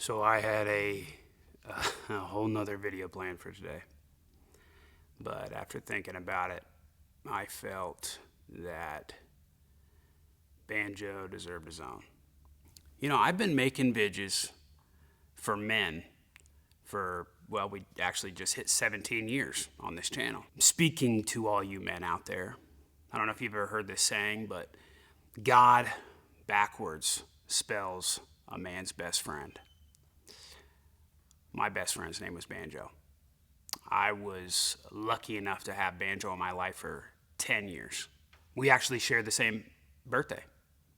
So I had a whole nother video planned for today. But after thinking about it, I felt that Banjo deserved his own. You know, I've been making vidges for men for, well, we actually just hit 17 years on this channel. Speaking to all you men out there, I don't know if you've ever heard this saying, but God backwards spells a man's best friend. My best friend's name was Banjo. I was lucky enough to have Banjo in my life for 10 years. We actually shared the same birthday,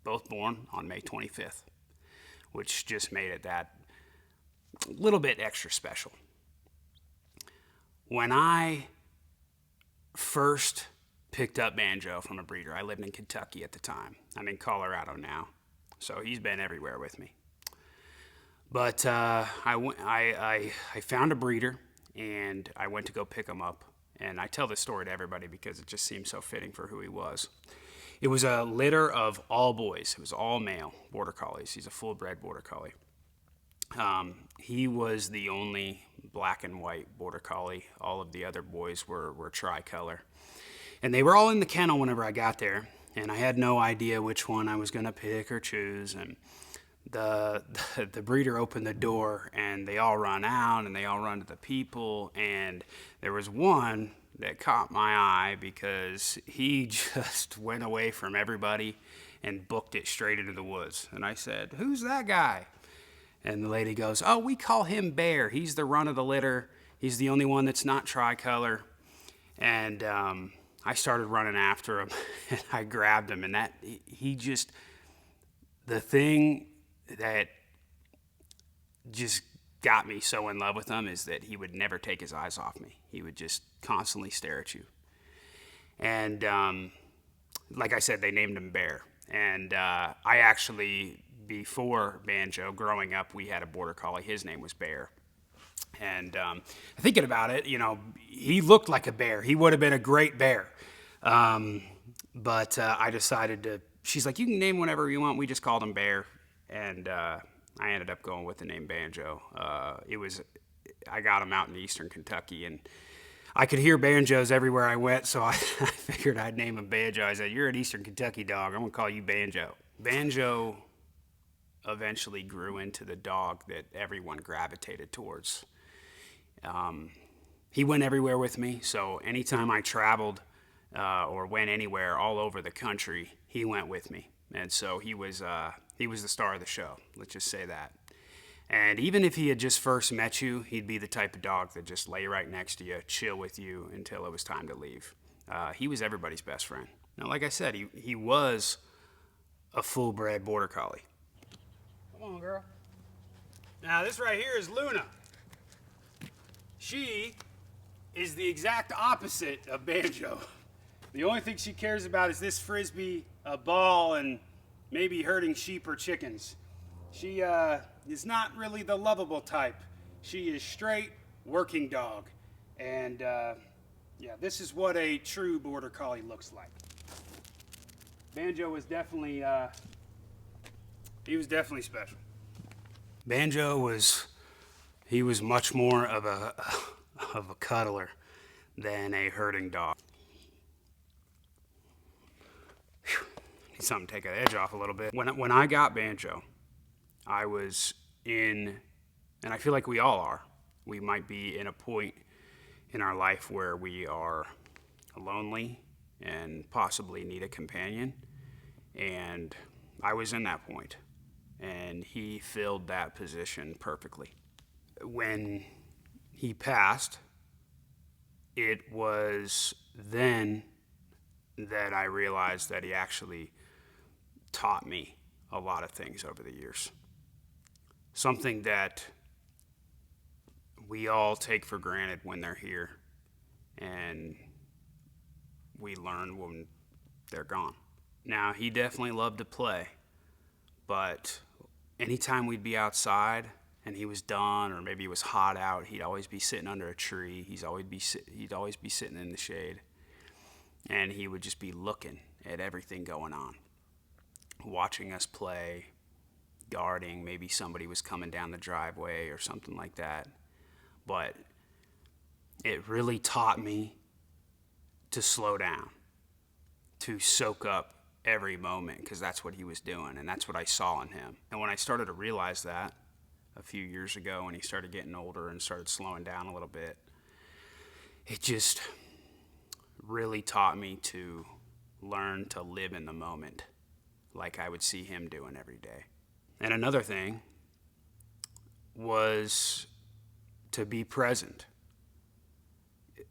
both born on May 25th, which just made it that little bit extra special. When I first picked up Banjo from a breeder, I lived in Kentucky at the time. I'm in Colorado now, so he's been everywhere with me. But I found a breeder, and I went to go pick him up. And I tell this story to everybody because it just seems so fitting for who he was. It was a litter of all boys. It was all male border collies. He's a full-bred border collie. He was the only black and white border collie. All of the other boys were tricolor. And they were all in the kennel whenever I got there. And I had no idea which one I was going to pick or choose. And the breeder opened the door, and they all run out, and they all run to the people. And there was one that caught my eye because he just went away from everybody and booked it straight into the woods. And I said, "Who's that guy?" And the lady goes, "Oh, we call him Bear. He's the run of the litter. He's the only one that's not tricolor." And I started running after him, and I grabbed him. And the thing that just got me so in love with him is that he would never take his eyes off me. He would just constantly stare at you. And like I said, they named him Bear. And I actually, before Banjo, growing up, we had a border collie. His name was Bear. And thinking about it, you know, he looked like a bear. He would have been a great bear. But I decided to, she's like, "You can name whatever you want." We just called him Bear. And I ended up going with the name Banjo. I got him out in eastern Kentucky, and I could hear banjos everywhere I went, so I figured I'd name him Banjo. I said, "You're an eastern Kentucky dog. I'm going to call you Banjo." Banjo eventually grew into the dog that everyone gravitated towards. He went everywhere with me, so anytime I traveled or went anywhere all over the country, he went with me. And so he was the star of the show, let's just say that. And even if he had just first met you, he'd be the type of dog that just lay right next to you, chill with you until it was time to leave. He was everybody's best friend. Now, like I said, he was a full-bred border collie. Come on, girl. Now, this right here is Luna. She is the exact opposite of Banjo. The only thing she cares about is this frisbee, a ball, and maybe herding sheep or chickens. She is not really the lovable type. She is straight working dog. And yeah, this is what a true border collie looks like. Banjo was definitely, he was definitely special. Banjo was much more of a cuddler than a herding dog. Need something to take the edge off a little bit. When I got Banjo, I was in, and I feel like we all are, we might be in a point in our life where we are lonely and possibly need a companion. And I was in that point, and he filled that position perfectly. When he passed, it was then that I realized that he actually taught me a lot of things over the years. Something that we all take for granted when they're here, and we learn when they're gone. Now, he definitely loved to play, but anytime we'd be outside and he was done, or maybe it was hot out, he'd always be sitting under a tree. He'd always be sitting in the shade, and he would just be looking at everything going on, watching us play, guarding. Maybe somebody was coming down the driveway or something like that. But it really taught me to slow down, to soak up every moment, because that's what he was doing, and that's what I saw in him. And when I started to realize that a few years ago, when he started getting older and started slowing down a little bit, it just really taught me to learn to live in the moment like I would see him doing every day. And another thing was to be present.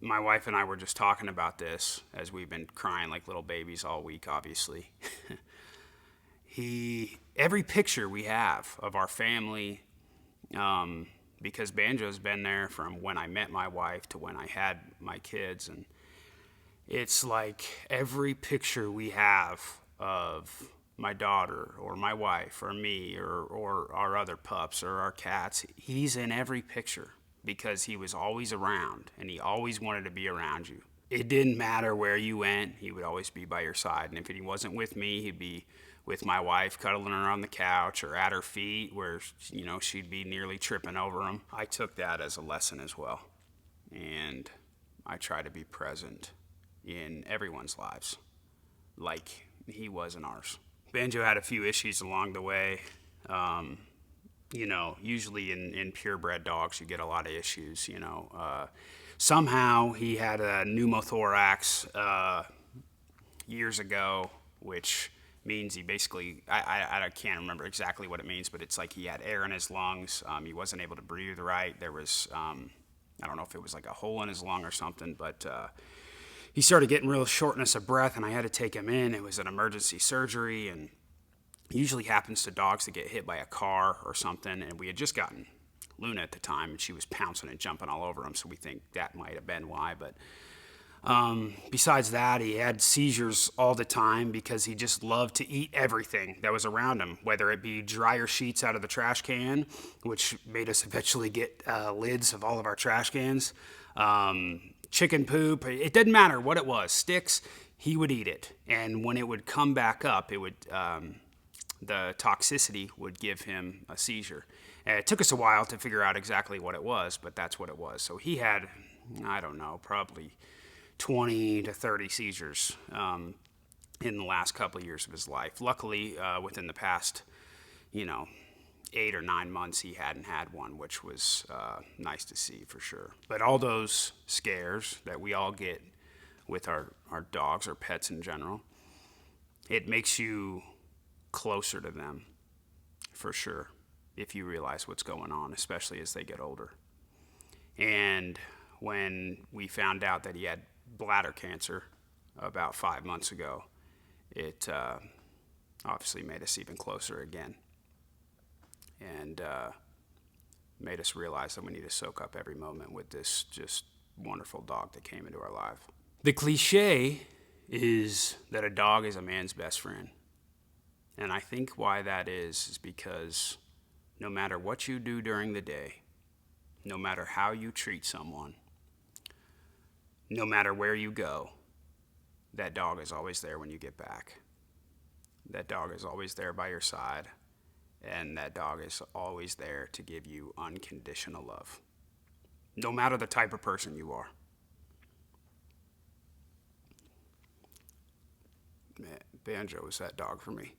My wife and I were just talking about this as we've been crying like little babies all week, obviously. Every picture we have of our family, because Banjo's been there from when I met my wife to when I had my kids, and it's like every picture we have of my daughter or my wife or me or our other pups or our cats, he's in every picture because he was always around and he always wanted to be around you. It didn't matter where you went, he would always be by your side. And if he wasn't with me, he'd be with my wife, cuddling her on the couch or at her feet where, you know, she'd be nearly tripping over him. I took that as a lesson as well. And I try to be present in everyone's lives like he was in ours. Banjo had a few issues along the way. You know, usually in purebred dogs, you get a lot of issues, you know. Somehow he had a pneumothorax years ago, which means he basically, I can't remember exactly what it means, but it's like he had air in his lungs. He wasn't able to breathe right. There was, I don't know if it was like a hole in his lung or something, but he started getting real shortness of breath, and I had to take him in. It was an emergency surgery, and it usually happens to dogs that get hit by a car or something. And we had just gotten Luna at the time, and she was pouncing and jumping all over him, so we think that might have been why. But besides that, he had seizures all the time because he just loved to eat everything that was around him, whether it be dryer sheets out of the trash can, which made us eventually get lids of all of our trash cans, chicken poop. It didn't matter what it was, sticks, he would eat it. And when it would come back up, it would the toxicity would give him a seizure. And it took us a while to figure out exactly what it was, but that's what it was. So he had, I don't know, probably 20 to 30 seizures in the last couple of years of his life. Luckily, within the past, 8 or 9 months, he hadn't had one, which was nice to see for sure. But all those scares that we all get with our dogs or pets in general, it makes you closer to them for sure if you realize what's going on, especially as they get older. And when we found out that he had bladder cancer about 5 months ago, it obviously made us even closer again, and made us realize that we need to soak up every moment with this just wonderful dog that came into our life. The cliche is that a dog is a man's best friend. And I think why that is because no matter what you do during the day, no matter how you treat someone, no matter where you go, that dog is always there when you get back. That dog is always there by your side, and that dog is always there to give you unconditional love, no matter the type of person you are. Man, Banjo was that dog for me.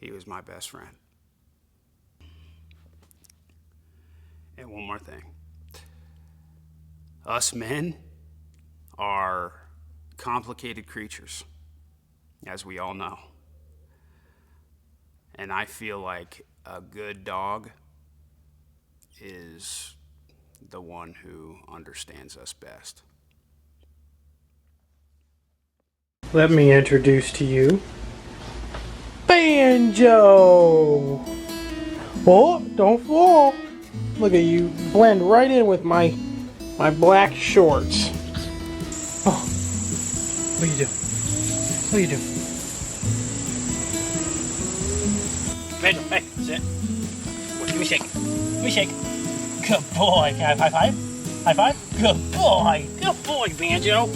He was my best friend. And one more thing. Us men are complicated creatures, as we all know. And I feel like a good dog is the one who understands us best. Let me introduce to you Banjo! Oh, don't fall. Look at you, blend right in with my black shorts. Oh, what do you do? What do you do? Banjo, hey, sit. Give me a shake. Give me a shake. Good boy. High five. High five. Good boy. Good boy, Banjo.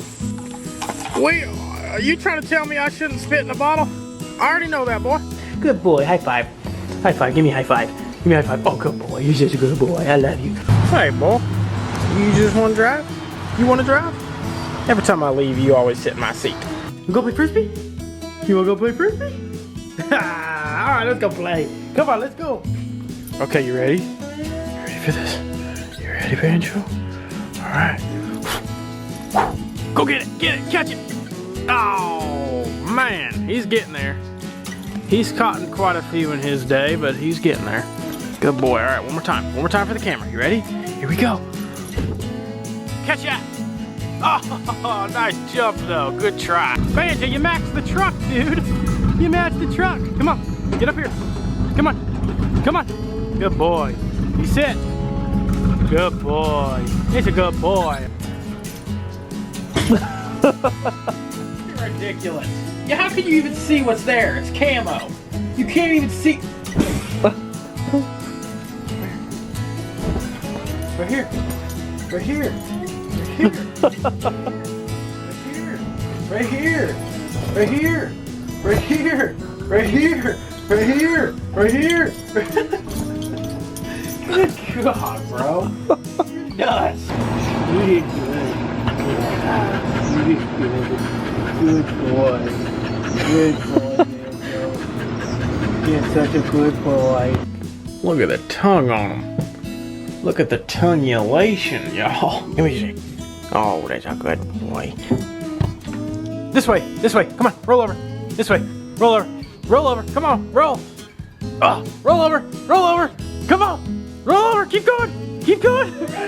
Wait, are you trying to tell me I shouldn't spit in the bottle? I already know that, boy. Good boy. High five. High five. Give me a high five. Give me a high five. Oh, good boy. You're such a good boy. I love you. Hey, boy. You just want to drive? You want to drive? Every time I leave, you always sit in my seat. You go play frisbee? You want to go play frisbee? Alright, let's go play. Come on, let's go. Okay, you ready? You ready for this? You ready, Banjo? Alright. Go get it, catch it. Oh, man, he's getting there. He's caught quite a few in his day, but he's getting there. Good boy. Alright, one more time. One more time for the camera. You ready? Here we go. Catch that. Oh, nice jump though. Good try. Banjo, you maxed the truck, dude. You matched the truck. Come on, get up here. Come on, come on. Good boy. You sit. Good boy. He's a good boy. You're ridiculous. Yeah, how can you even see what's there? It's camo. You can't even see. Right here. Right here. Right here. Right here. Right here. Right here. Right here. Right here. Right here. Good God, bro. You're nuts. You did good. You did good. Good boy. Good boy, Banjo. You're such a good boy. Look at the tongue on him. Look at the tongueulation, y'all. Give me a shake. Oh, that's a good boy. This way, come on, roll over. This way, roll over, come on, roll. Roll over, come on, roll over, keep going.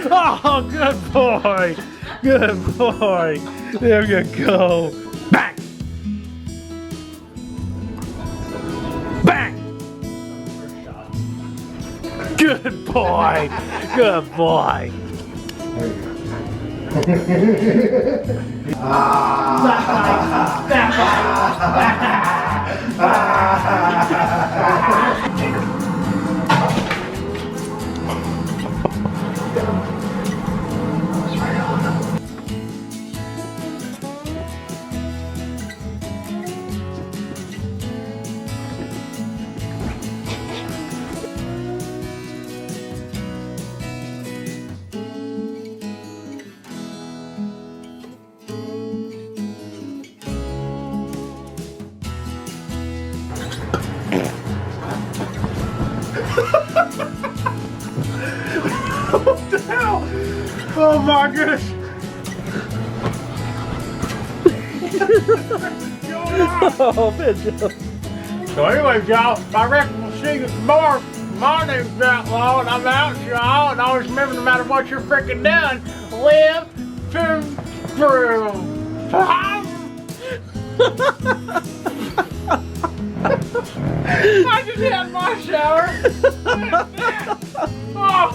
Oh, good boy, There you go. Bang. Good boy. There you go. What the hell? Oh my goodness! Oh, Banjo. So anyway, y'all, I reckon we'll see you tomorrow. My name's Outlaw, and I'm out, y'all. And always remember, no matter what you're freaking doing, live to improve. I just had my shower. Oh.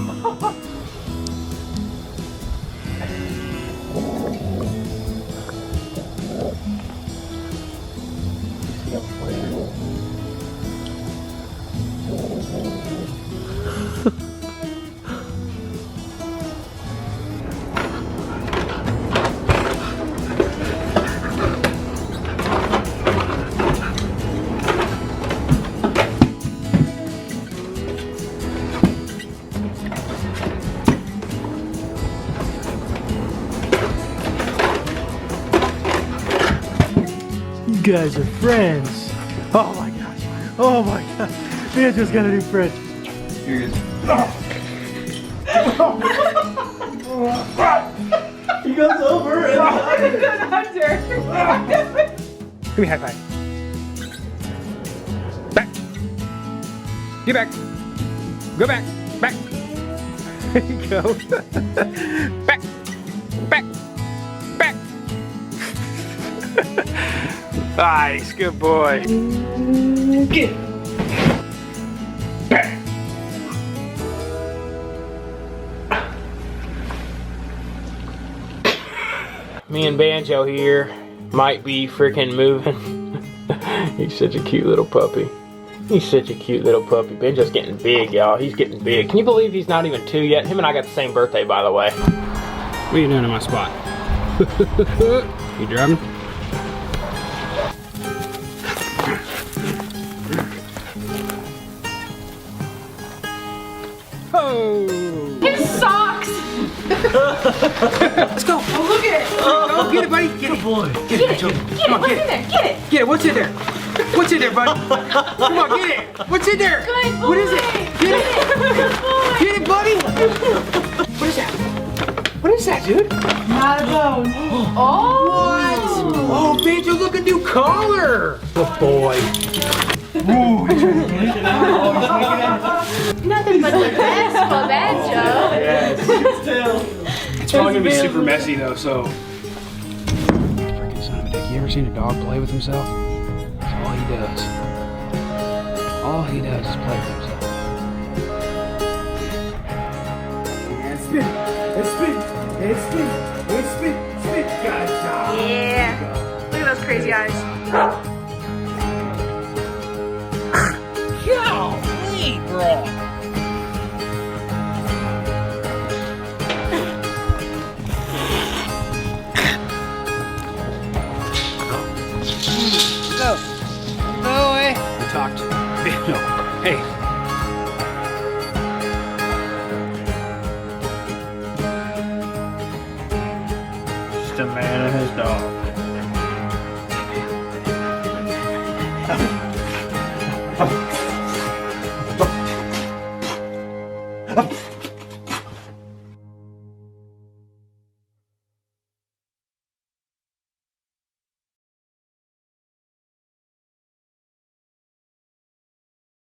You guys are friends. Oh my gosh. Oh my gosh. Banjo's got a new friend. Here he is. He goes over and under. Give me a high five. Back. Get back. Go back. Back. There you go. Back. Back. Back. Nice, good boy. Get. Back. Me and Banjo here might be freaking moving. He's such a cute little puppy. He's such a cute little puppy. Banjo's getting big, y'all. He's getting big. Can you believe he's not even 2 yet? Him and I got the same birthday, by the way. What are you doing in my spot? You driving? Oh! His socks! Let's go! Oh, look at it! Go get it, buddy! Get it! Boy. Get it, Banjo! Come on, get it! Get it! Get it! What's in there? What's in there, buddy? Come on, get it! What's in there? Good boy! What is it? Get it! Get it, buddy! What is that? What is that, dude? Not a bone. Oh! What? Oh, Banjo, look, a new collar! Good boy. Ooh, he's trying to get it out. Nothing but the best for Banjo. Yes. It's probably gonna be super messy though, so. Freaking son of a dick. You ever seen a dog play with himself? That's all he does. All he does is play with himself. And spin, and spin, and spin, and spin, spin, gotcha. Yeah. Look at those crazy eyes. Golly, bro. Go. Go away. We talked. No. Hey. Just a man and his dog.